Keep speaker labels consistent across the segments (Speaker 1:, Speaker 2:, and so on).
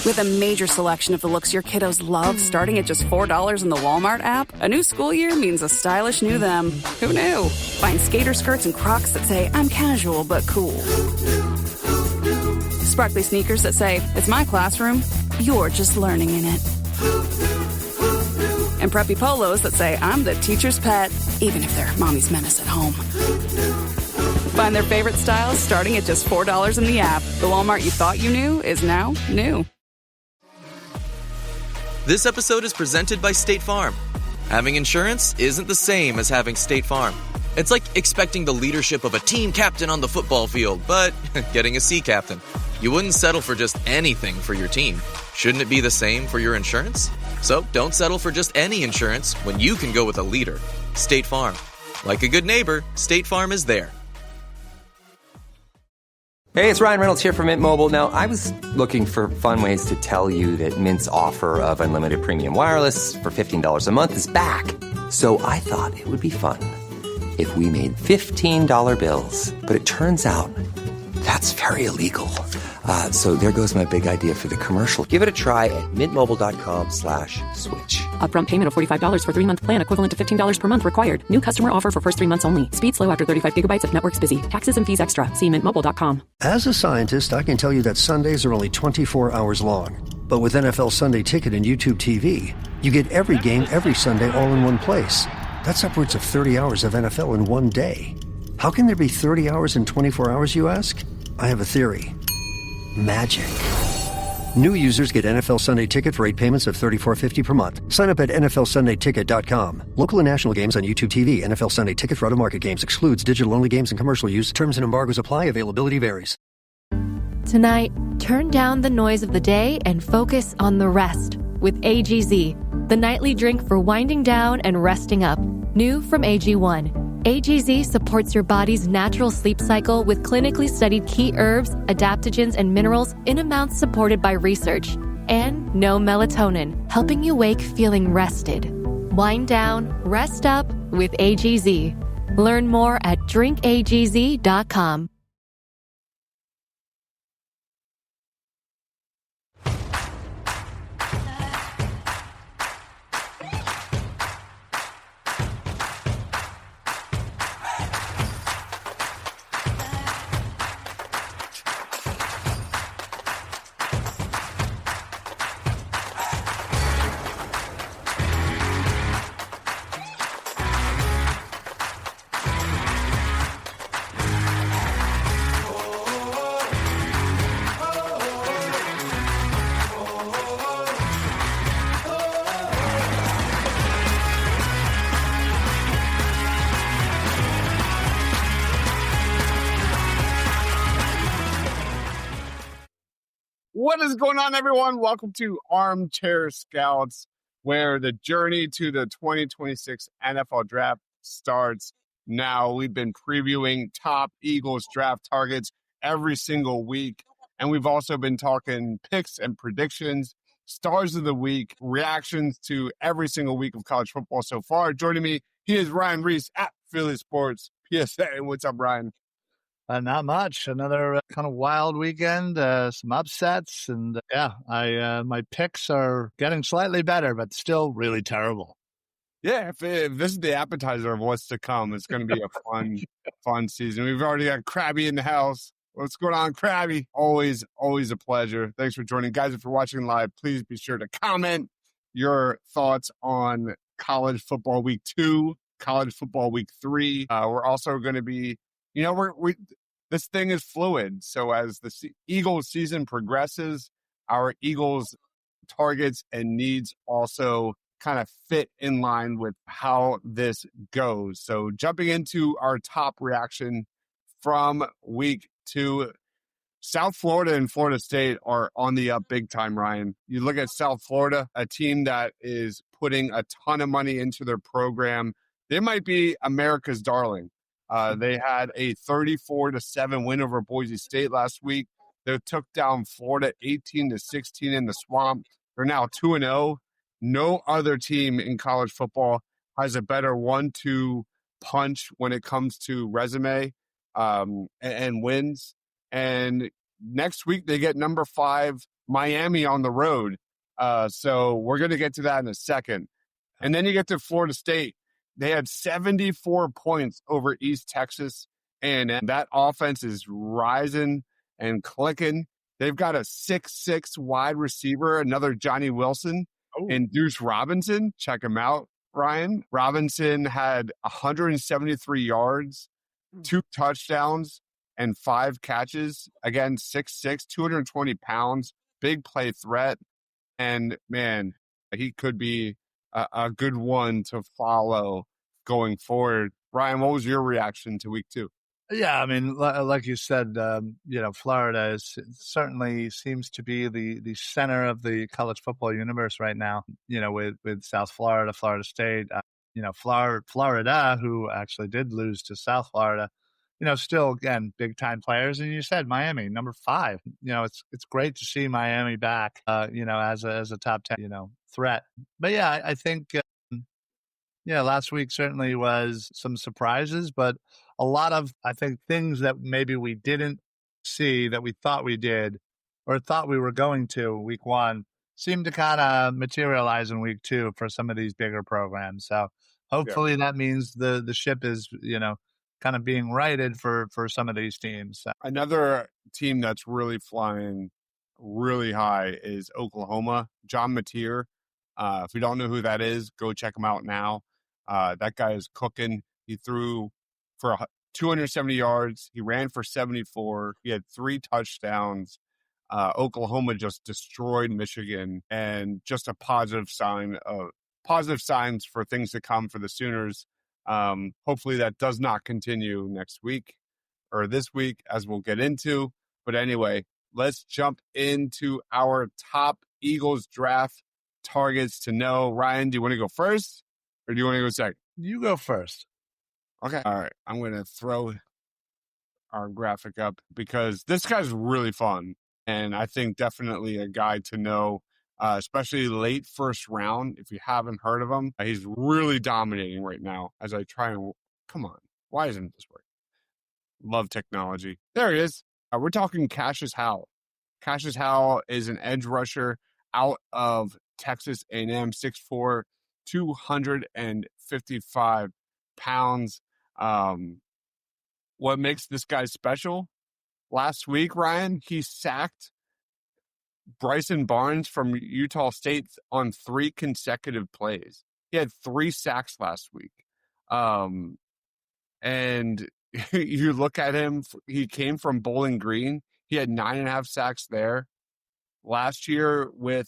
Speaker 1: With a major selection of the looks your kiddos love starting at just $4 in the Walmart app, a new school year means a stylish new them. Who knew? Find skater skirts and Crocs that say, I'm casual but cool. Sparkly sneakers that say, it's my classroom, you're just learning in it. And preppy polos that say, I'm the teacher's pet, even if they're mommy's menace at home. Find their favorite styles starting at just $4 in the app. The Walmart you thought you knew is now new.
Speaker 2: This episode is presented by State Farm. Having insurance isn't the same as having State Farm. It's like expecting the leadership of a team captain on the football field, but getting a sea captain. You wouldn't settle for just anything for your team. Shouldn't it be the same for your insurance? So don't settle for just any insurance when you can go with a leader. State Farm. Like a good neighbor, State Farm is there.
Speaker 3: Hey, it's Ryan Reynolds here from Mint Mobile. Now, I was looking for fun ways to tell you that Mint's offer of unlimited premium wireless for $15 a month is back. So I thought it would be fun if we made $15 bills. But it turns out that's very illegal. So there goes my big idea for the commercial. Give it a try at mintmobile.com/switch.
Speaker 4: Upfront payment of $45 for 3-month plan, equivalent to $15 per month required. New customer offer for first 3 months only. Speed slow after 35 gigabytes if network's busy. Taxes and fees extra. See mintmobile.com.
Speaker 5: As a scientist, I can tell you that Sundays are only 24 hours long. But with NFL Sunday Ticket and YouTube TV, you get every game every Sunday all in one place. That's upwards of 30 hours of NFL in one day. How can there be 30 hours in 24 hours, you ask? I have a theory. Magic. New users get NFL Sunday Ticket for 8 payments of $34.50 per month. Sign up at NFLSundayTicket.com. Local and national games on YouTube TV. NFL Sunday Ticket for out-of-market games. Excludes digital-only games and commercial use. Terms and embargoes apply. Availability varies.
Speaker 6: Tonight, turn down the noise of the day and focus on the rest with AGZ, the nightly drink for winding down and resting up. New from AG1. AGZ supports your body's natural sleep cycle with clinically studied key herbs, adaptogens, and minerals in amounts supported by research. And no melatonin, helping you wake feeling rested. Wind down, rest up with AGZ. Learn more at drinkagz.com.
Speaker 7: What is going on, everyone? Welcome to Armchair Scouts, where the journey to the 2026 NFL Draft starts now. We've been previewing top Eagles draft targets every single week, and we've also been talking picks and predictions, stars of the week, reactions to every single week of college football so far. Joining me, he is Ryan Reese at Philly Sports PSA. What's up, Ryan?
Speaker 8: Not much. Another kind of wild weekend, some upsets, and my picks are getting slightly better, but still really terrible.
Speaker 7: Yeah, if this is the appetizer of what's to come, it's going to be a fun season. We've already got Krabby in the house. What's going on, Krabby? Always a pleasure. Thanks for joining. Guys, if you're watching live, please be sure to comment your thoughts on college football week 2, college football week 3. We're also going to be, this thing is fluid. So as the Eagles season progresses, our Eagles targets and needs also kind of fit in line with how this goes. So jumping into our top reaction from week 2, South Florida and Florida State are on the up big time, Ryan. You look at South Florida, a team that is putting a ton of money into their program. They might be America's darling. They had a 34-7 win over Boise State last week. They took down Florida 18-16 in the Swamp. They're now 2-0. No other team in college football has a better 1-2 punch when it comes to resume and wins. And next week they get number 5 Miami on the road. So we're going to get to that in a second. And then you get to Florida State. They had 74 points over East Texas, and that offense is rising and clicking. They've got a 6'6" wide receiver, another Johnny Wilson, and Deuce Robinson. Check him out, Ryan. Robinson had 173 yards, 2 touchdowns, and 5 catches. Again, 6'6", 220 pounds, big play threat. And, man, he could be a good one to follow going forward. Ryan, what was your reaction to week 2?
Speaker 8: Yeah, I mean, like you said, Florida certainly seems to be the center of the college football universe right now, with South Florida, Florida State, Florida, who actually did lose to South Florida, still, again, big-time players. And you said Miami, number 5. It's great to see Miami back, as a top 10, threat. But, yeah, I think last week certainly was some surprises, but a lot of, I think, things that maybe we didn't see that we thought we did or thought we were going to week 1 seemed to kind of materialize in week 2 for some of these bigger programs. So hopefully that means the ship is, kind of being righted for some of these teams. So.
Speaker 7: Another team that's really flying really high is Oklahoma. John Mateer. If you don't know who that is, go check him out now. That guy is cooking. He threw for 270 yards. He ran for 74. He had 3 touchdowns. Oklahoma just destroyed Michigan, and just a positive signs for things to come for the Sooners. Hopefully that does not continue next week or this week, as we'll get into. But anyway, let's jump into our top Eagles draft targets to know. Ryan, do you want to go first or do you want to go second?
Speaker 8: You go first.
Speaker 7: Okay. All right. I'm going to throw our graphic up because this guy's really fun. And I think definitely a guy to know, especially late first round. If you haven't heard of him, he's really dominating right now as I try and, come on, why isn't this working? Love technology. There he is. We're talking Cassius Howell. Cassius Howell is an edge rusher out of Texas A&M, 6'4", 255 pounds. What makes this guy special? Last week, Ryan, he sacked Bryson Barnes from Utah State on 3 consecutive plays. He had 3 sacks last week. And you look at him, he came from Bowling Green. He had 9.5 sacks there. Last year with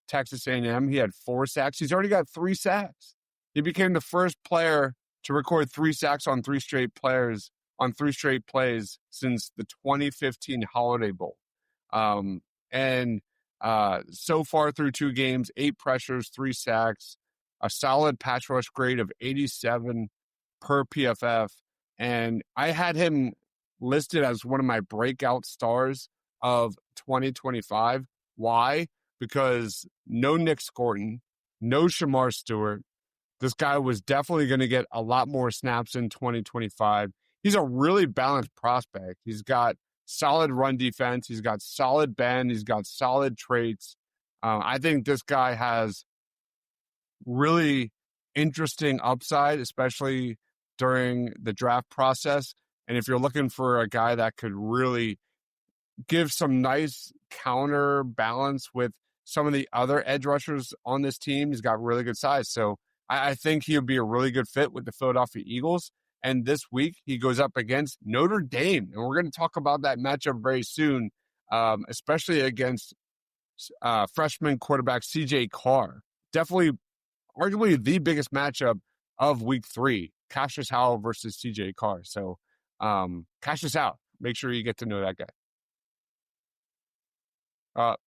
Speaker 7: Texas A&M, he had 4 sacks. He's already got 3 sacks. He became the first player to record 3 sacks on 3 straight plays since the 2015 Holiday Bowl. And so far through 2 games, 8 pressures, 3 sacks, a solid pass rush grade of 87 per PFF. And I had him listed as one of my breakout stars of 2025. Why? Because no Nick Scorton, no Shamar Stewart. This guy was definitely going to get a lot more snaps in 2025. He's a really balanced prospect. He's got solid run defense. He's got solid bend. He's got solid traits. I think this guy has really interesting upside, especially during the draft process. And if you're looking for a guy that could really give some nice counterbalance with some of the other edge rushers on this team, he's got really good size. So I think he'll be a really good fit with the Philadelphia Eagles. And this week, he goes up against Notre Dame. And we're going to talk about that matchup very soon, especially against freshman quarterback C.J. Carr. Definitely, arguably the biggest matchup of week 3, Cassius Howell versus C.J. Carr. So Cassius Howell, make sure you get to know that guy.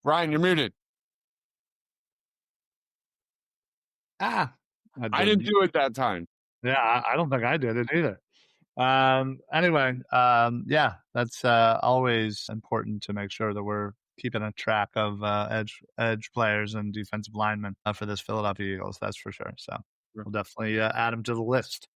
Speaker 7: Ryan, you're muted. I didn't do it that time.
Speaker 8: Yeah, I don't think I did it either. Anyway, that's always important to make sure that we're keeping a track of edge players and defensive linemen for this Philadelphia Eagles. That's for sure. So we'll definitely add him to the list.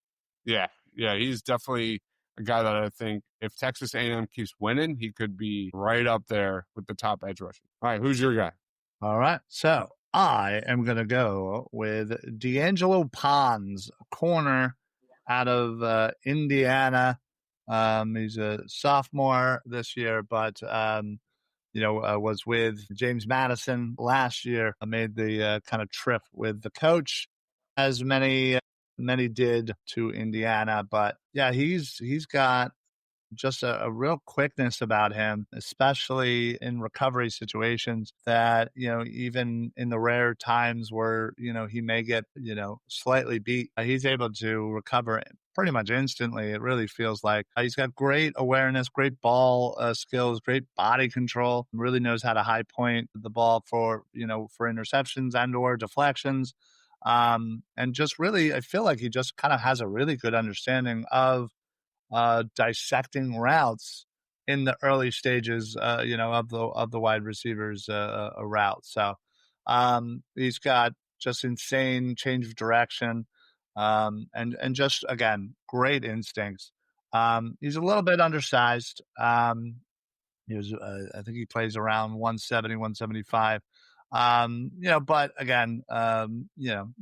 Speaker 7: Yeah, he's definitely a guy that I think if Texas A&M keeps winning, he could be right up there with the top edge rushers. All right, who's your guy?
Speaker 8: All right. So I am going to go with D'Angelo Pons, corner out of Indiana. He's a sophomore this year, but was with James Madison last year. I made the kind of trip with the coach, as many did to Indiana. But yeah, he's got just a real quickness about him, especially in recovery situations that, even in the rare times where, he may get, slightly beat, he's able to recover pretty much instantly. It really feels like he's got great awareness, great ball skills, great body control, really knows how to high point the ball for interceptions and or deflections. And just really, I feel like he just kind of has a really good understanding of dissecting routes in the early stages, of the wide receivers route. So he's got just insane change of direction, and just again great instincts. He's a little bit undersized. I think he plays around 170, 175. But again,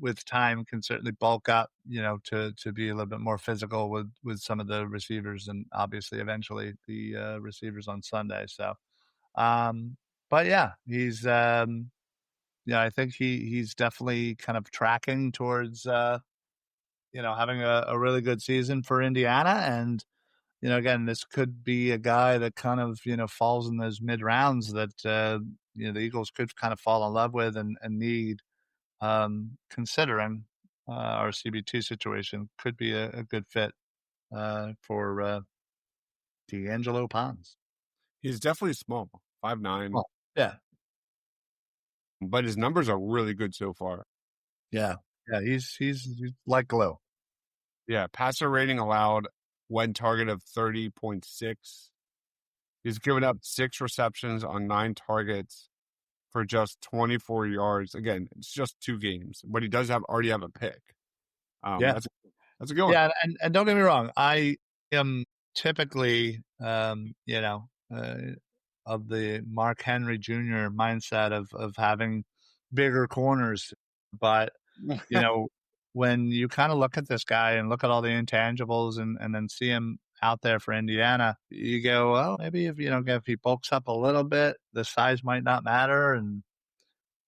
Speaker 8: with time can certainly bulk up, to be a little bit more physical with some of the receivers and obviously eventually the receivers on Sunday. So, but yeah, he's, I think he's definitely kind of tracking towards, having a really good season for Indiana. And, again, this could be a guy that kind of, falls in those mid rounds that, the Eagles could kind of fall in love with and need, considering our CB2 situation, could be a good fit for D'Angelo Pons.
Speaker 7: He's definitely small, 5'9".
Speaker 8: Well, yeah.
Speaker 7: But his numbers are really good so far.
Speaker 8: Yeah. Yeah. He's like glue.
Speaker 7: Yeah. Passer rating allowed when target of 30.6. He's given up 6 receptions on 9 targets for just 24 yards. Again, it's just 2 games, but he does already have a pick.
Speaker 8: Yeah.
Speaker 7: That's a good one.
Speaker 8: Yeah. And don't get me wrong. I am typically, of the Mark Henry Jr. mindset of having bigger corners. But, when you kind of look at this guy and look at all the intangibles and then see him out there for Indiana, you go, well, maybe if he bulks up a little bit, the size might not matter. And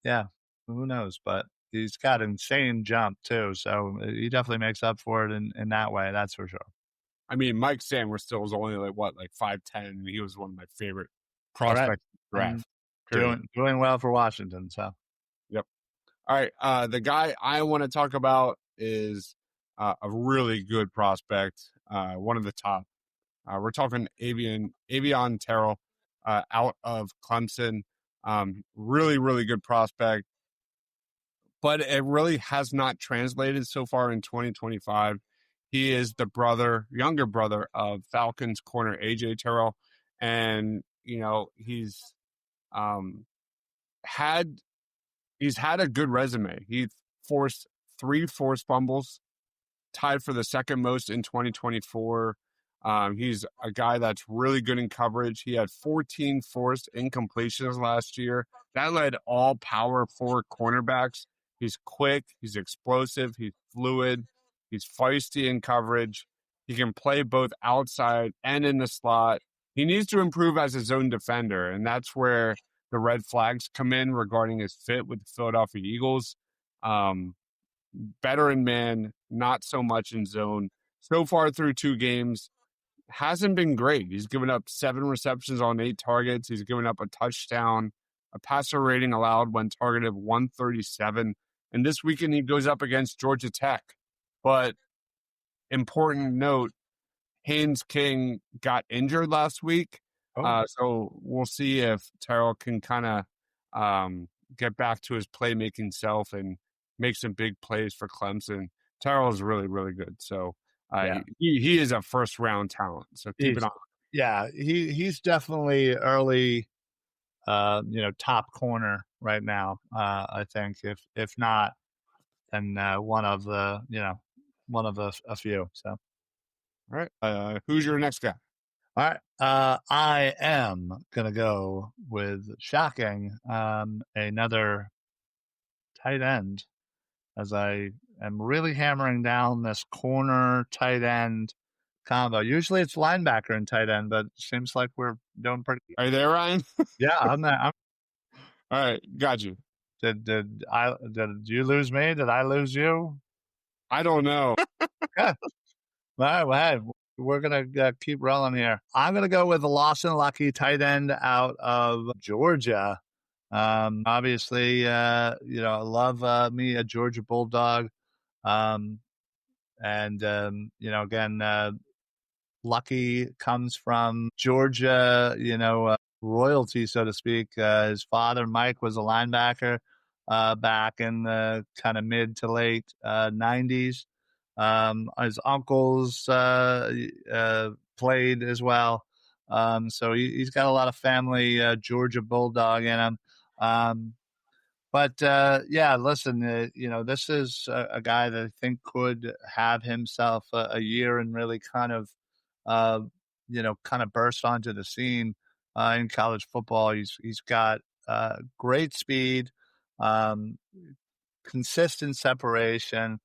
Speaker 8: yeah, who knows? But he's got insane jump too. So he definitely makes up for it in that way. That's for sure.
Speaker 7: I mean, Mike Sainristil was only like 5'10", and he was one of my favorite prospects draft.
Speaker 8: Doing well for Washington. So,
Speaker 7: yep. All right. The guy I want to talk about is a really good prospect, one of the top. We're talking Avion Terrell out of Clemson. Really, really good prospect. But it really has not translated so far in 2025. He is the younger brother of Falcons corner A.J. Terrell. And, he's had a good resume. He forced 3 forced fumbles, tied for the second most in 2024. He's a guy that's really good in coverage. He had 14 forced incompletions last year. That led all power forward cornerbacks. He's quick. He's explosive. He's fluid. He's feisty in coverage. He can play both outside and in the slot. He needs to improve as a zone defender, and that's where the red flags come in regarding his fit with the Philadelphia Eagles. Better in man, not so much in zone. So far through 2 games, hasn't been great. He's given up 7 receptions on 8 targets. He's given up a touchdown, a passer rating allowed when targeted 137. And this weekend he goes up against Georgia Tech. But important note, Haynes King got injured last week. So we'll see if Terrell can kind of get back to his playmaking self and make some big plays for Clemson. Terrell is really, really good. So he is a first-round talent. So keep it on.
Speaker 8: Yeah, he's definitely early, top corner right now. I think if not, then one of a few. So
Speaker 7: All right. Who's your next guy?
Speaker 8: All right. I am going to go with shocking another tight end, as I am really hammering down this corner tight end combo. Usually it's linebacker and tight end, but it seems like we're doing pretty good.
Speaker 7: Are you there, Ryan?
Speaker 8: Yeah, I'm
Speaker 7: All right, got you.
Speaker 8: Did you lose me? Did I lose you?
Speaker 7: I don't know.
Speaker 8: Yeah. All right, well, hey, we're going to keep rolling here. I'm going to go with the Lawson Lucky tight end out of Georgia. Obviously, I love me a Georgia Bulldog. Again, Lucky comes from Georgia, royalty, so to speak. His father, Mike, was a linebacker back in the kind of mid to late 90s. His uncles played as well. So he's got a lot of family Georgia Bulldog in him. Listen, this is a guy that I think could have himself a year and really kind of burst onto the scene in college football. He's got great speed, um, consistent separation.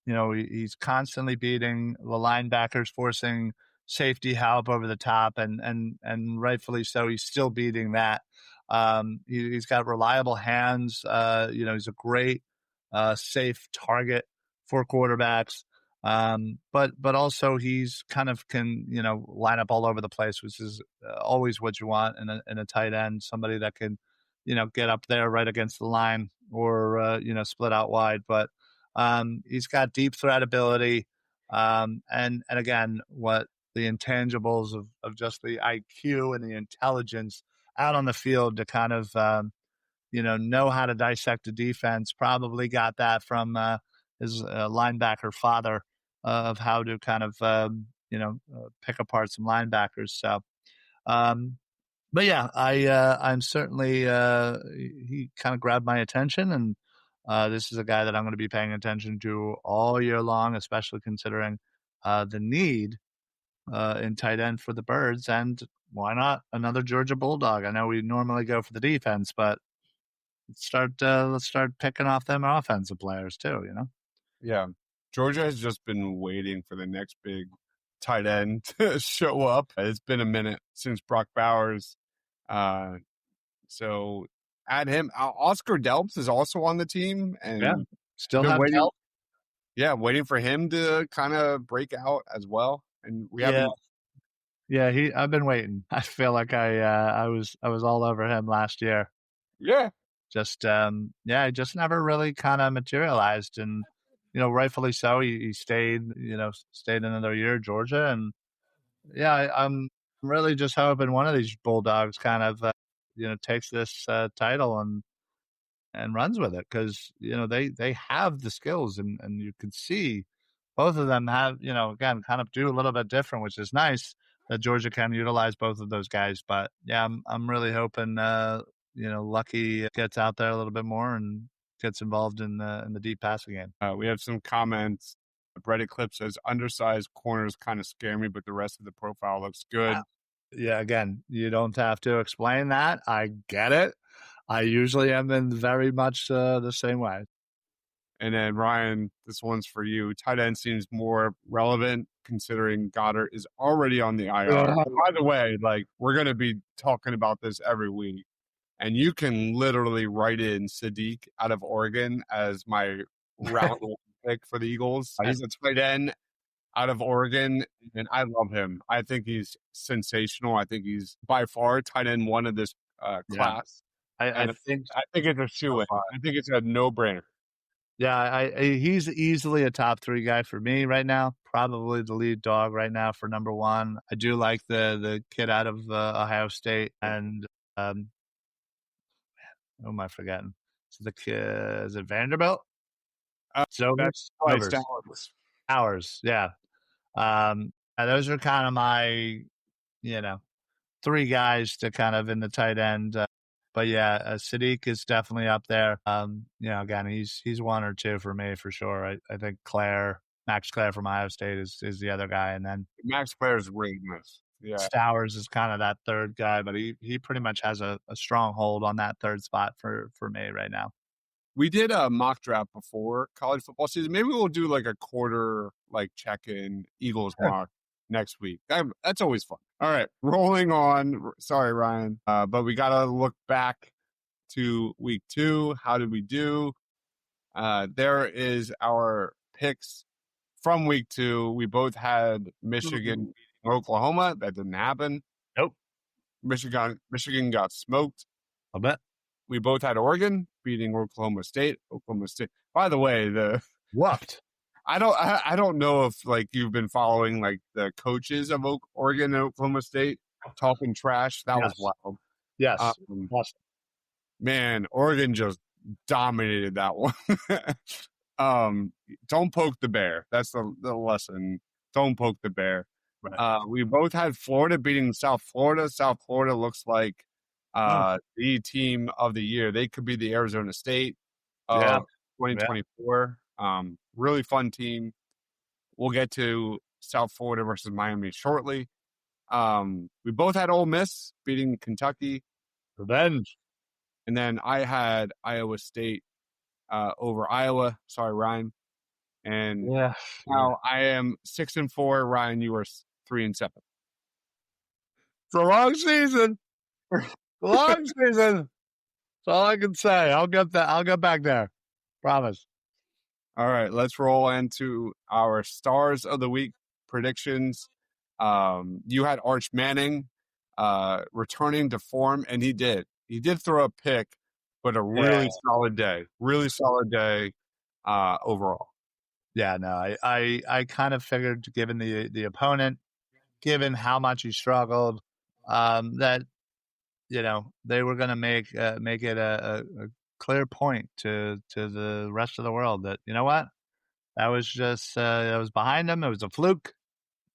Speaker 8: He's constantly beating the linebackers, forcing safety help over the top, and rightfully so. He's still beating that. He's got reliable hands. He's a great, safe target for quarterbacks. But also he's kind of can line up all over the place, which is always what you want in a tight end. Somebody that can get up there right against the line or split out wide. But he's got deep threat ability, and again, what the intangibles of just the IQ and the intelligence out on the field to kind of know how to dissect a defense. Probably got that from his linebacker father of how to kind of pick apart some linebackers. So, but yeah, I'm certainly he kind of grabbed my attention, and this is a guy that I'm going to be paying attention to all year long, especially considering the need in tight end for the Birds. And why not another Georgia Bulldog? I know we normally go for the defense, but let's start picking off them offensive players too.
Speaker 7: Yeah. Georgia has just been waiting for the next big tight end to show up. It's been a minute since Brock Bowers. So add him. Oscar Delps is also on the team, and
Speaker 8: still have
Speaker 7: waiting.
Speaker 8: help.
Speaker 7: Yeah, waiting for him to kind of break out as well. And we haven't.
Speaker 8: Yeah, I've been waiting. I feel like I was all over him last year.
Speaker 7: Yeah.
Speaker 8: Just just never really kind of materialized, and rightfully so. He stayed another year at Georgia, and I'm really just hoping one of these Bulldogs kind of takes this title and runs with it, because they have the skills, and you can see both of them have again kind of do a little bit different, which is nice that Georgia can utilize both of those guys. But yeah, I'm really hoping Lucky gets out there a little bit more and gets involved in the deep passing game.
Speaker 7: We have some comments. Brett Eclipse says undersized corners kind of scare me, but the rest of the profile looks good.
Speaker 8: Yeah, again, you don't have to explain that. I get it. I usually am in very much the same way.
Speaker 7: And then Ryan, this one's for you. Tight end seems more relevant considering Goddard is already on the IR. By the way, we're going to be talking about this every week. And you can literally write in Sadiq out of Oregon as my round one pick for the Eagles. He's a tight end out of Oregon, and I love him. I think he's sensational. I think he's by far tight end one of this class.
Speaker 8: I think
Speaker 7: it's a shoe-in. I think it's a no-brainer.
Speaker 8: Yeah, he's easily a top 3 guy for me right now. Probably the lead dog right now for number 1. I do like the kid out of Ohio State, and who am I forgetting? Is it Vanderbilt? Ours, yeah. Those are kind of my, 3 guys to kind of in the tight end. But yeah, Sadiq is definitely up there. Again, he's 1 or 2 for me for sure. I think Claire Max Clare from Ohio State is the other guy, and then
Speaker 7: Max Clare's greatness. Yeah.
Speaker 8: Stowers is kind of that third guy, but he pretty much has a strong hold on that third spot for me right now.
Speaker 7: We did a mock draft before college football season. Maybe we'll do like a quarter check-in Eagles mock next week. That's always fun. All right, rolling on. Sorry, Ryan, but we got to look back to week 2. How did we do? There is our picks from week 2. We both had Michigan beating Oklahoma. That didn't happen.
Speaker 8: Nope.
Speaker 7: Michigan got smoked.
Speaker 8: I'll bet.
Speaker 7: We both had Oregon beating Oklahoma State. By the way,
Speaker 8: whooped.
Speaker 7: I don't know if like you've been following like the coaches of Oregon and Oklahoma State talking trash. That was wild.
Speaker 8: Yes. Awesome.
Speaker 7: Man, Oregon just dominated that one. Don't poke the bear. That's the lesson. Don't poke the bear. Right. We both had Florida beating South Florida. South Florida looks like the team of the year. They could be the Arizona State of 2024. Really fun team. We'll get to South Florida versus Miami shortly. We both had Ole Miss beating Kentucky.
Speaker 8: Revenge.
Speaker 7: And then I had Iowa State over Iowa. Sorry, Ryan. And now I am 6-4. Ryan, you are 3-7.
Speaker 8: It's a long season. Long season. That's all I can say. I'll get back there. Promise.
Speaker 7: All right, let's roll into our stars of the week predictions. You had Arch Manning returning to form, and he did. He did throw a pick, but a really solid day. Really solid day overall.
Speaker 8: Yeah, no, I kind of figured, given the opponent, given how much he struggled, that they were going to make it a clear point to the rest of the world that, you know what, that was just that was behind him. It was a fluke.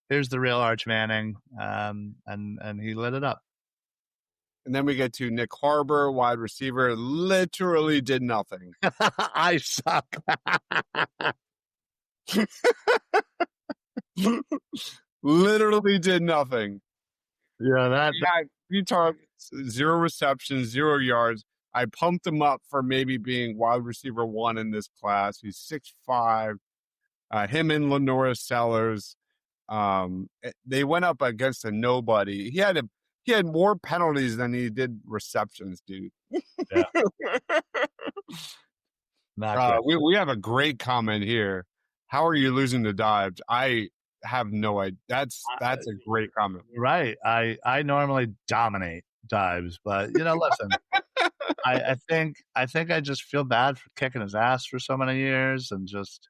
Speaker 8: Here's the real Arch Manning, and he lit it up.
Speaker 7: And then we get to Nick Harbor, wide receiver, literally did nothing.
Speaker 8: I suck.
Speaker 7: Literally did nothing.
Speaker 8: Yeah, that.
Speaker 7: He had 3 targets, 0 receptions, 0 yards. I pumped him up for maybe being wide receiver 1 in this class. He's 6'5". Him and Lenora Sellers. They went up against a nobody. He had more penalties than he did receptions, dude.
Speaker 8: Yeah.
Speaker 7: We have a great comment here. How are you losing the dives? I have no idea. That's a great comment.
Speaker 8: Right. I normally dominate dives, but listen, I think I just feel bad for kicking his ass for so many years, and just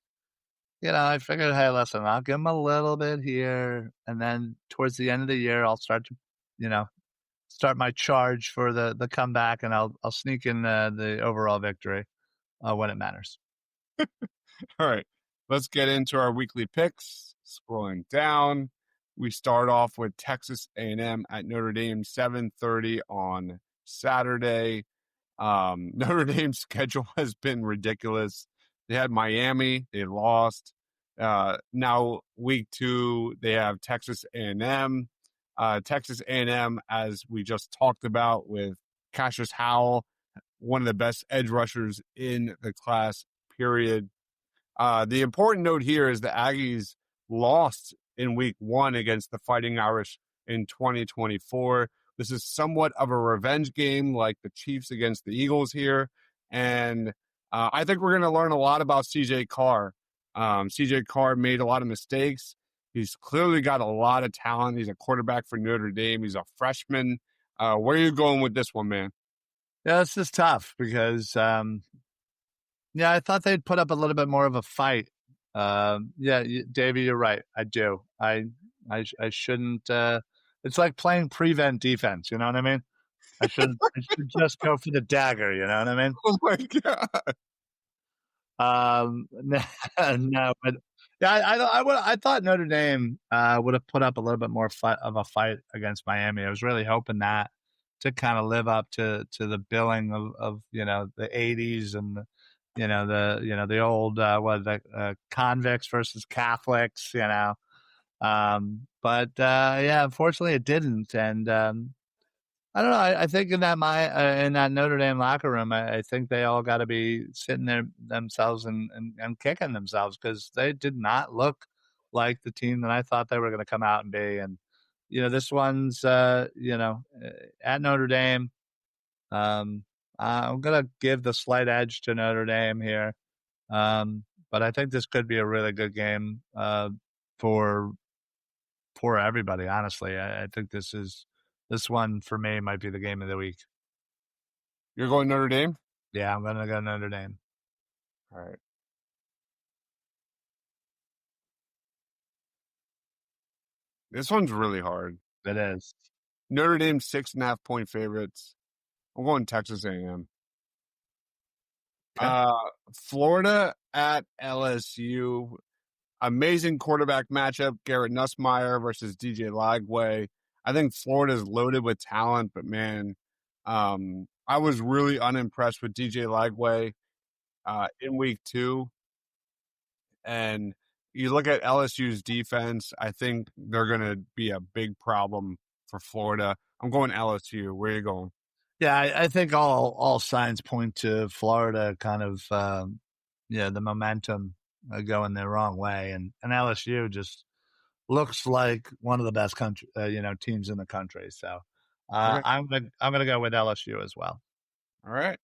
Speaker 8: I figured, hey, listen, I'll give him a little bit here, and then towards the end of the year, I'll start to start my charge for the comeback, and I'll sneak in the overall victory when it matters.
Speaker 7: All right, let's get into our weekly picks. Scrolling down, we start off with Texas A&M at Notre Dame, 7:30 on Saturday. Notre Dame's schedule has been ridiculous. They had Miami, they lost. Now week 2, they have Texas A&M. Texas A&M, as we just talked about, with Cassius Howell, one of the best edge rushers in the class, period. The important note here is the Aggies lost in week 1 against the Fighting Irish in 2024. This is somewhat of a revenge game like the Chiefs against the Eagles here. And I think we're going to learn a lot about C.J. Carr. C.J. Carr made a lot of mistakes. He's clearly got a lot of talent. He's a quarterback for Notre Dame. He's a freshman. Where are you going with this one, man?
Speaker 8: Yeah, this is tough because, I thought they'd put up a little bit more of a fight. Davey, you're right. I do. I shouldn't. It's like playing prevent defense. You know what I mean? I should just go for the dagger. You know what I mean?
Speaker 7: Oh my god.
Speaker 8: No, but I thought Notre Dame would have put up a little bit more of a fight against Miami. I was really hoping that to kind of live up to the billing of the 80s and the old convicts versus Catholics, but yeah, unfortunately it didn't. And I don't know. I think in that Notre Dame locker room, I think they all got to be sitting there themselves and kicking themselves, because they did not look like the team that I thought they were going to come out and be. And this one's at Notre Dame. I'm going to give the slight edge to Notre Dame here, but I think this could be a really good game for everybody. Honestly, I think this one for me might be the game of the week.
Speaker 7: You're going Notre Dame?
Speaker 8: Yeah, I'm going to go Notre Dame.
Speaker 7: All right. This one's really hard.
Speaker 8: It is.
Speaker 7: Notre Dame 6.5-point favorites. I'm going Texas A&M.
Speaker 8: Okay.
Speaker 7: Florida at LSU. Amazing quarterback matchup. Garrett Nussmeier versus DJ Lagway. I think Florida's loaded with talent, but man, I was really unimpressed with DJ Lagway in week 2. And you look at LSU's defense, I think they're going to be a big problem for Florida. I'm going LSU. Where are you going?
Speaker 8: Yeah, I think all signs point to Florida kind of, the momentum going the wrong way. And LSU just looks like one of the best teams in the country. So
Speaker 7: Okay.
Speaker 8: I'm gonna go with LSU as well.
Speaker 7: All right.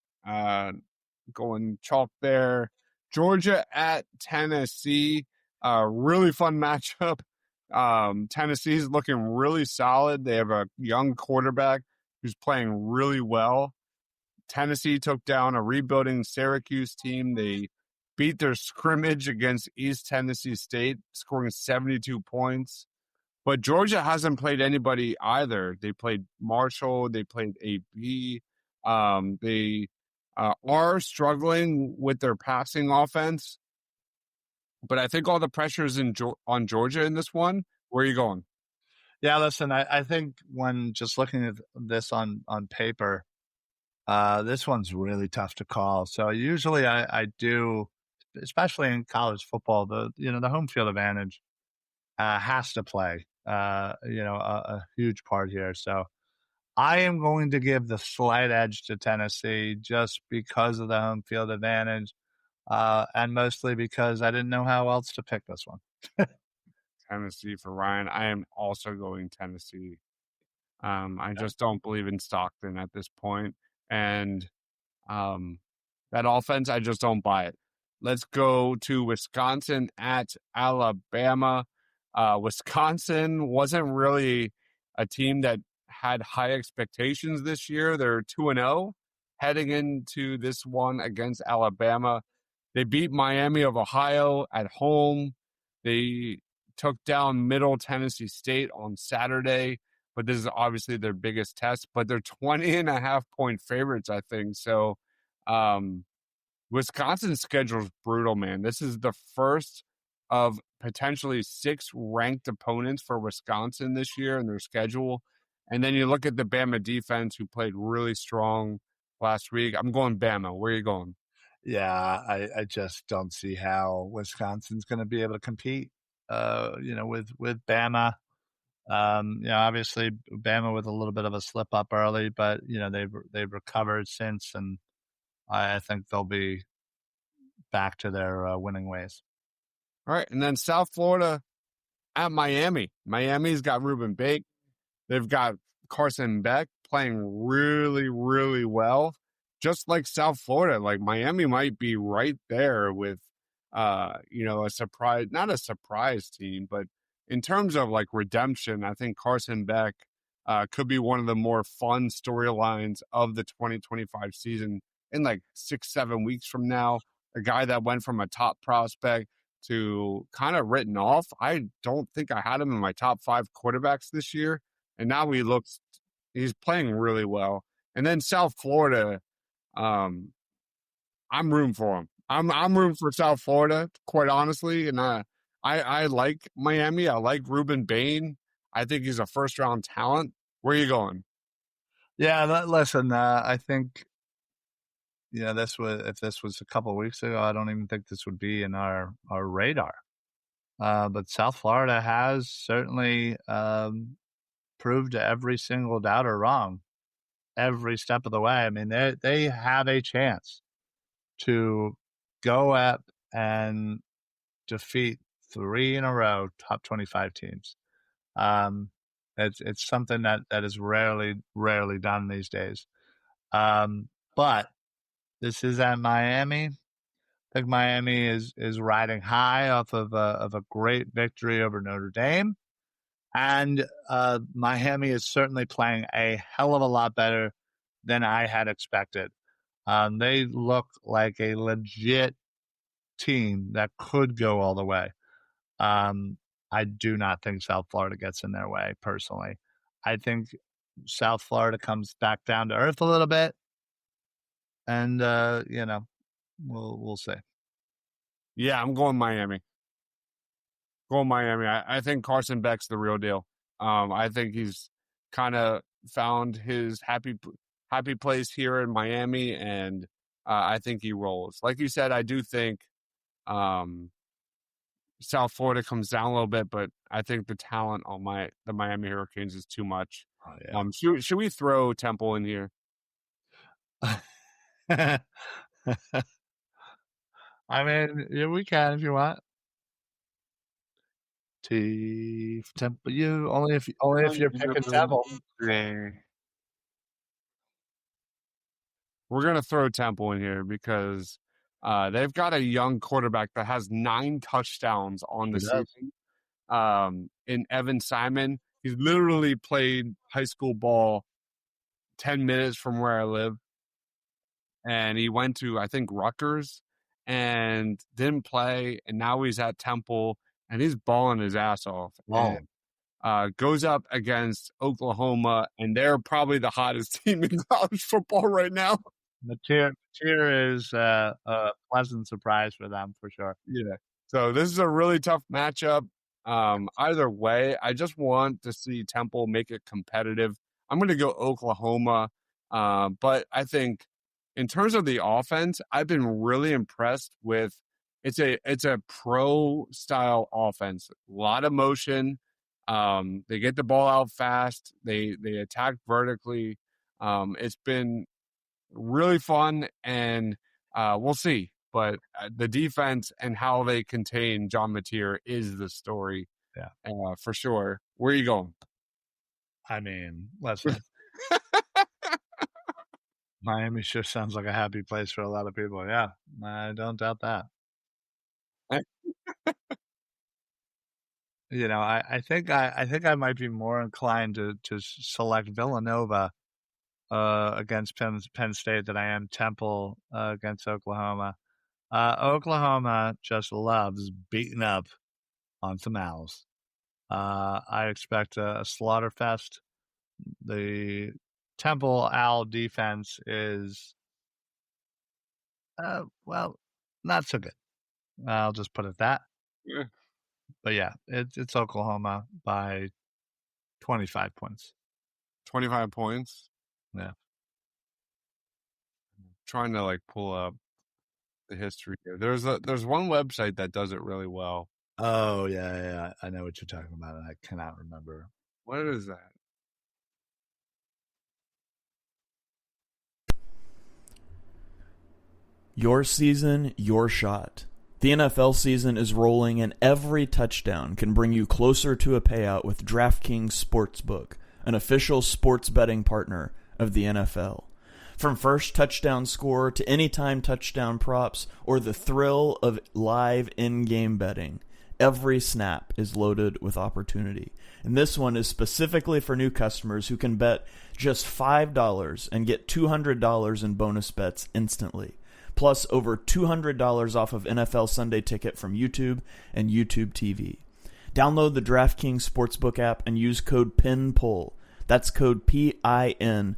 Speaker 7: Going chalk there. Georgia at Tennessee. Really fun matchup. Tennessee's looking really solid. They have a young quarterback who's playing really well. Tennessee took down a rebuilding Syracuse team. They beat their scrimmage against East Tennessee State, scoring 72 points. But Georgia hasn't played anybody either. They played Marshall. They played AB. They are struggling with their passing offense. But I think all the pressure is on Georgia in this one. Where are you going?
Speaker 8: Yeah, listen, I think when just looking at this on paper, this one's really tough to call. So usually I do, especially in college football, the home field advantage has to play, a huge part here. So I am going to give the slight edge to Tennessee just because of the home field advantage, and mostly because I didn't know how else to pick this one.
Speaker 7: Tennessee for Ryan. I am also going Tennessee. I just don't believe in Stockton at this point. And that offense, I just don't buy it. Let's go to Wisconsin at Alabama. Wisconsin wasn't really a team that had high expectations this year. They're 2-0 heading into this one against Alabama. They beat Miami of Ohio at home. They took down Middle Tennessee State on Saturday, but this is obviously their biggest test. But they're 20.5-point favorites, I think. So Wisconsin's schedule is brutal, man. This is the first of potentially 6 ranked opponents for Wisconsin this year in their schedule. And then you look at the Bama defense, who played really strong last week. I'm going Bama. Where are you going?
Speaker 8: Yeah, I just don't see how Wisconsin's going to be able to compete, with Bama. Obviously Bama with a little bit of a slip up early, but they've recovered since, and I think they'll be back to their winning ways.
Speaker 7: All right, and then South Florida at Miami. Miami's got Ruben Bake. They've got Carson Beck playing really, really well. Just like South Florida, like Miami might be right there with, a surprise, not a surprise team, but in terms of like redemption, I think Carson Beck could be one of the more fun storylines of the 2025 season in like 6-7 weeks from now. A guy that went from a top prospect to kind of written off. I don't think I had him in my top 5 quarterbacks this year. And now he's playing really well. And then South Florida, I'm rooting for him. I'm rooting for South Florida, quite honestly. And I like Miami. I like Ruben Bain. I think he's a first-round talent. Where are you going?
Speaker 8: Yeah, listen, I think, if this was a couple of weeks ago, I don't even think this would be in our radar. But South Florida has certainly proved every single doubter wrong every step of the way. I mean, they have a chance to go up and defeat 3 in a row top 25 teams. It's something that is rarely done these days. But this is at Miami. I think Miami is riding high off of a great victory over Notre Dame. And Miami is certainly playing a hell of a lot better than I had expected. They look like a legit team that could go all the way. I do not think South Florida gets in their way, personally. I think South Florida comes back down to earth a little bit. And, we'll see.
Speaker 7: Yeah, I'm going Miami. I think Carson Beck's the real deal. I think he's kind of found his happy place here in Miami, and I think he rolls. Like you said, I do think South Florida comes down a little bit, but I think the talent on the Miami Hurricanes is too much. Oh, yeah. Should we throw Temple in here?
Speaker 8: I mean, yeah, we can if you want. Temple, you only if you're picking Temple.
Speaker 7: We're gonna throw Temple in here because they've got a young quarterback that has 9 touchdowns on the season. In Evan Simon, he's literally played high school ball 10 minutes from where I live, and he went to, I think, Rutgers and didn't play, and now he's at Temple and he's balling his ass off. Goes up against Oklahoma, and they're probably the hottest team in college football right now.
Speaker 8: Mateer is a pleasant surprise for them, for sure.
Speaker 7: Yeah. So this is a really tough matchup. Either way, I just want to see Temple make it competitive. I'm going to go Oklahoma. But I think in terms of the offense, I've been really impressed with it's a pro style offense. A lot of motion. They get the ball out fast. They attack vertically. It's been really fun, and we'll see. But the defense and how they contain John Mateer is the story. Yeah, for sure. Where are you going?
Speaker 8: I mean, listen. Miami sure sounds like a happy place for a lot of people. Yeah, I don't doubt that. I think I might be more inclined to select Villanova against Penn State than I am Temple against Oklahoma. Oklahoma just loves beating up on some owls. I expect a slaughter fest. The Temple Owl defense is, not so good. I'll just put it that. Yeah. But yeah, it's Oklahoma by 25 points.
Speaker 7: 25 points?
Speaker 8: Yeah.
Speaker 7: I'm trying to pull up the history here. There's one website that does it really well.
Speaker 8: Oh, yeah. I know what you're talking about, and I cannot remember.
Speaker 7: What is that?
Speaker 9: Your season, your shot. The NFL season is rolling, and every touchdown can bring you closer to a payout with DraftKings Sportsbook, an official sports betting partner of the NFL. From first touchdown score to anytime touchdown props or the thrill of live in-game betting, every snap is loaded with opportunity. And this one is specifically for new customers who can bet just $5 and get $200 in bonus bets instantly. Plus over $200 off of NFL Sunday Ticket from YouTube and YouTube TV. Download the DraftKings Sportsbook app and use code PINPULL. That's code PINPULL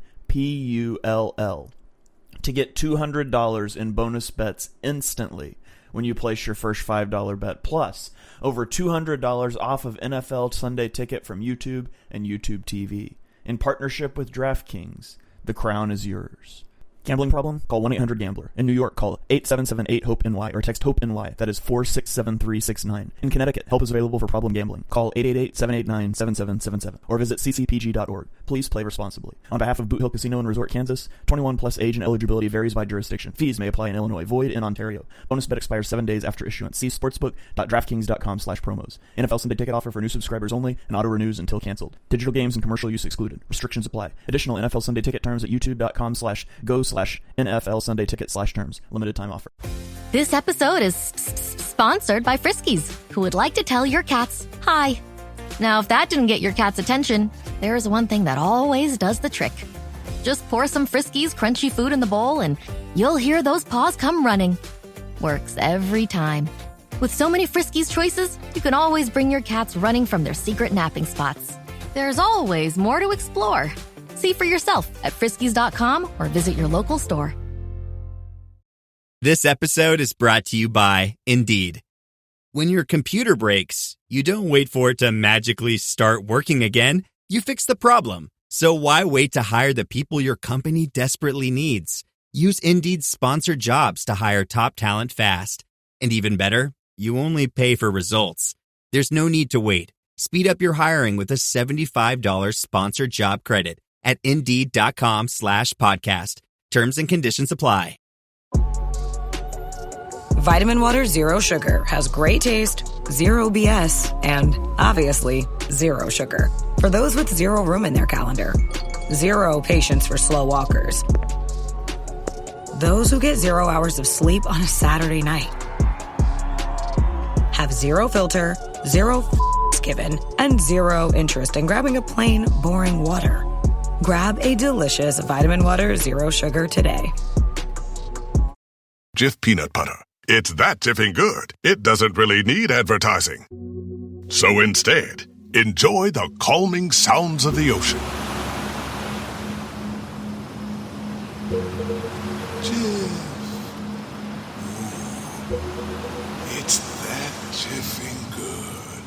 Speaker 9: to get $200 in bonus bets instantly when you place your first $5 bet. Plus over $200 off of NFL Sunday Ticket from YouTube and YouTube TV. In partnership with DraftKings, the crown is yours. Gambling problem? Call 1-800-GAMBLER. In New York, call 8778-HOPE-NY or text HOPE-NY. That is 467369. In Connecticut, help is available for problem gambling. Call 888-789-7777 or visit ccpg.org. Please play responsibly. On behalf of Boot Hill Casino and Resort, Kansas, 21 plus age and eligibility varies by jurisdiction. Fees may apply in Illinois, void in Ontario. Bonus bet expires 7 days after issuance. See sportsbook.draftkings.com/promos. NFL Sunday ticket offer for new subscribers only and auto renews until canceled. Digital games and commercial use excluded. Restrictions apply. Additional NFL Sunday ticket terms at youtube.com/go/NFL Sunday ticket/terms. Limited time offer.
Speaker 10: This episode is sponsored by Friskies, who would like to tell your cats hi. Now, if that didn't get your cat's attention, there's one thing that always does the trick. Just pour some Friskies crunchy food in the bowl and you'll hear those paws come running. Works every time. With so many Friskies choices, you can always bring your cats running from their secret napping spots. There's always more to explore. See for yourself at friskies.com or visit your local store.
Speaker 11: This episode is brought to you by Indeed. When your computer breaks, you don't wait for it to magically start working again. You fix the problem. So why wait to hire the people your company desperately needs? Use Indeed's sponsored jobs to hire top talent fast. And even better, you only pay for results. There's no need to wait. Speed up your hiring with a $75 sponsored job credit at Indeed.com/podcast. Terms and conditions apply.
Speaker 12: Vitamin Water Zero Sugar has great taste, zero BS, and obviously zero sugar. For those with zero room in their calendar, zero patience for slow walkers, those who get 0 hours of sleep on a Saturday night, have zero filter, zero given, and zero interest in grabbing a plain, boring water. Grab a delicious Vitamin Water Zero Sugar today.
Speaker 13: Jif peanut butter. It's that Jiffing good, it doesn't really need advertising. So instead, enjoy the calming sounds of the ocean. Jif. Ooh, it's that Jiffing good.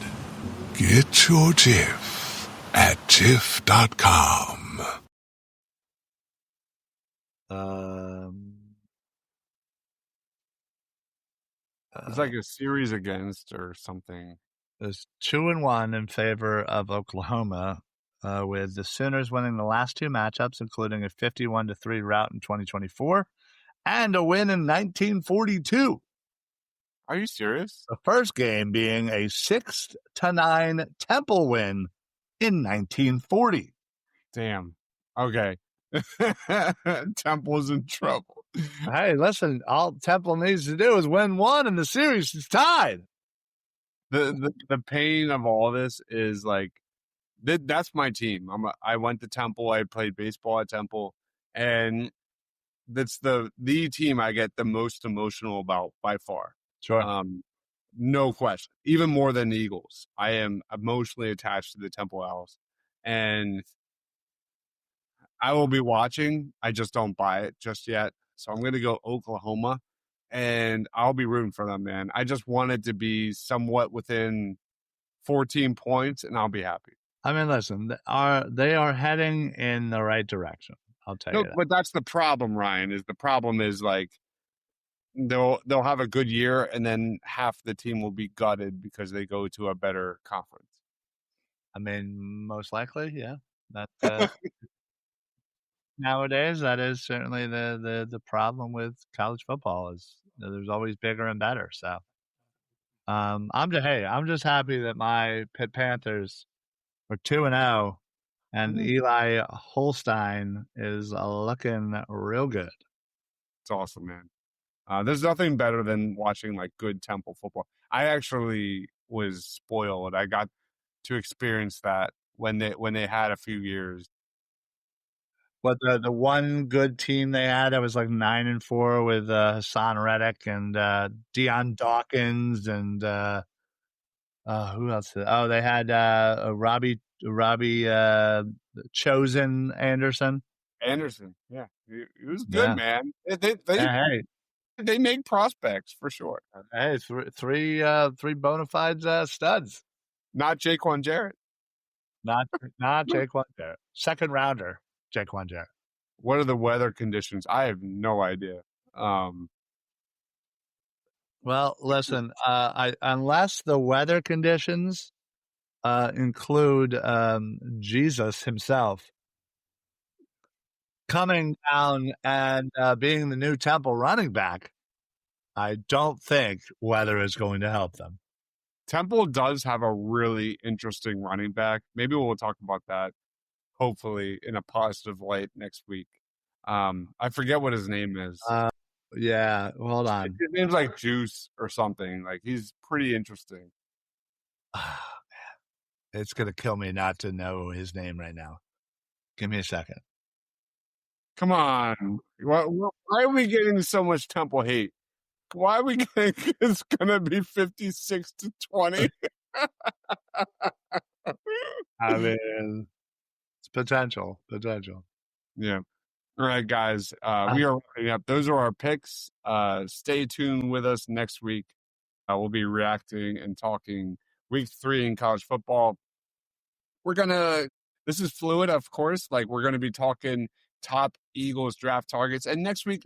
Speaker 13: Get your Jif at Jif.com.
Speaker 7: It's like a series against or something.
Speaker 8: There's 2-1 in favor of Oklahoma, with the Sooners winning the last two matchups, including a 51-3 rout in 2024 and a win in 1942.
Speaker 7: Are you serious?
Speaker 8: The first game being a 6-9 Temple win in 1940.
Speaker 7: Damn. Okay. Temple's in trouble.
Speaker 8: Hey, listen, all Temple needs to do is win one and the series is tied.
Speaker 7: The pain of all this is like, that's my team. I went to Temple. I played baseball at Temple, and that's the team I get the most emotional about by far.
Speaker 8: Sure.
Speaker 7: No question. Even more than the Eagles. I am emotionally attached to the Temple Owls, and I will be watching. I just don't buy it just yet. So I'm going to go Oklahoma, and I'll be rooting for them, man. I just want it to be somewhat within 14 points, and I'll be happy.
Speaker 8: I mean, listen, they are heading in the right direction. I'll tell you that.
Speaker 7: But that's the problem, Ryan. The problem is like they'll have a good year, and then half the team will be gutted because they go to a better conference.
Speaker 8: I mean, most likely, yeah. That nowadays, that is certainly the problem with college football is there's always bigger and better. So, I'm just happy that my Pitt Panthers are 2-0, and Eli Holstein is looking real good.
Speaker 7: It's awesome, man. There's nothing better than watching like good Temple football. I actually was spoiled. I got to experience that when they had a few years.
Speaker 8: But the one good team they had that was like 9-4 with Hassan Reddick and Deion Dawkins and who else? They had Robbie Chosen Anderson.
Speaker 7: Anderson, yeah, he was good, man. They make prospects for sure.
Speaker 8: Hey, three bona fide studs.
Speaker 7: Not Jaquan Jarrett.
Speaker 8: Not Jaquan Jarrett. Second rounder, Jaquan Jarrett.
Speaker 7: What are the weather conditions? I have no idea.
Speaker 8: Well, listen, unless the weather conditions include Jesus himself coming down and being the new Temple running back, I don't think weather is going to help them.
Speaker 7: Temple does have a really interesting running back. Maybe we'll talk about that, hopefully, in a positive light next week. I forget what his name is.
Speaker 8: Yeah, hold on.
Speaker 7: His name's like Juice or something. Like, he's pretty interesting.
Speaker 8: It's going to kill me not to know his name right now. Give me a second.
Speaker 7: Come on. Why are we getting so much Temple hate? Why are we getting it's going to be 56-20?
Speaker 8: I mean, it's potential.
Speaker 7: Yeah. All right, guys. We are wrapping up. Those are our picks. Stay tuned with us next week. We'll be reacting and talking week 3 in college football. This is fluid, of course. Like, we're going to be talking top Eagles draft targets. And next week,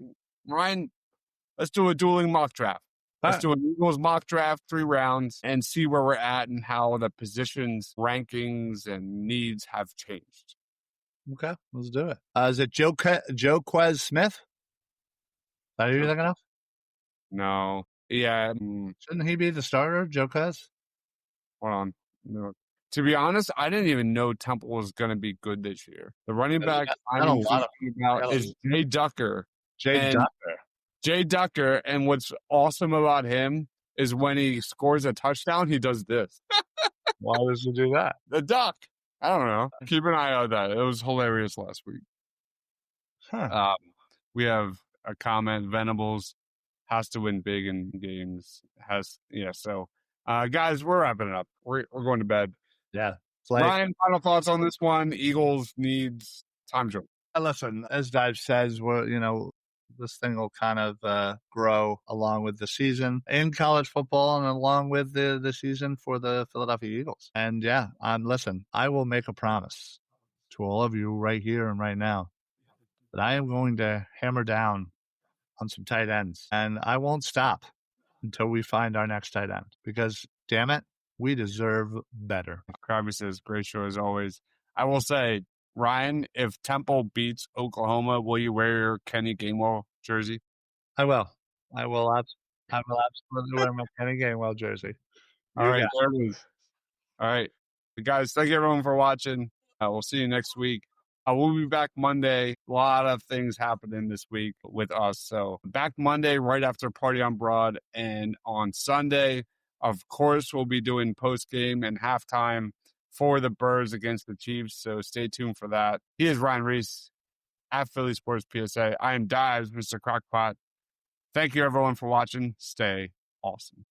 Speaker 7: Ryan, let's do a dueling mock draft. Let's do an Eagles mock draft, 3 rounds, and see where we're at and how the positions, rankings, and needs have changed.
Speaker 8: Okay, let's do it. Is it Joquez Smith? Is that who you're thinking of?
Speaker 7: No. Yeah.
Speaker 8: Shouldn't he be the starter, Joquez?
Speaker 7: Hold on. No. To be honest, I didn't even know Temple was going to be good this year. The running back I'm thinking about is Jay Ducker. Jay Ducker, and what's awesome about him is when he scores a touchdown, he does this.
Speaker 8: Why does he do that?
Speaker 7: The duck. I don't know. Keep an eye on that. It was hilarious last week. We have a comment. Venables has to win big in games. So, guys, we're wrapping it up. We're going to bed.
Speaker 8: Yeah.
Speaker 7: Ryan, final thoughts on this one? Eagles needs time to.
Speaker 8: Listen, as Dive says, this thing will kind of grow along with the season in college football and along with the season for the Philadelphia Eagles. And yeah, listen, I will make a promise to all of you right here and right now that I am going to hammer down on some tight ends, and I won't stop until we find our next tight end, because damn it, we deserve better.
Speaker 7: Krabby says, great show as always. I will say, Ryan, if Temple beats Oklahoma, will you wear your Kenny Gainwell jersey?
Speaker 8: I will. I will absolutely wear my Kenny Gainwell jersey.
Speaker 7: All right. All right. Guys, thank you everyone for watching. We'll see you next week. We'll be back Monday. A lot of things happening this week with us. So back Monday right after Party on Broad. And on Sunday, of course, we'll be doing post-game and halftime for the Birds against the Chiefs. So stay tuned for that. He is Ryan Reese at Philly Sports PSA. I am Dives, Mr. Crockpot. Thank you, everyone, for watching. Stay awesome.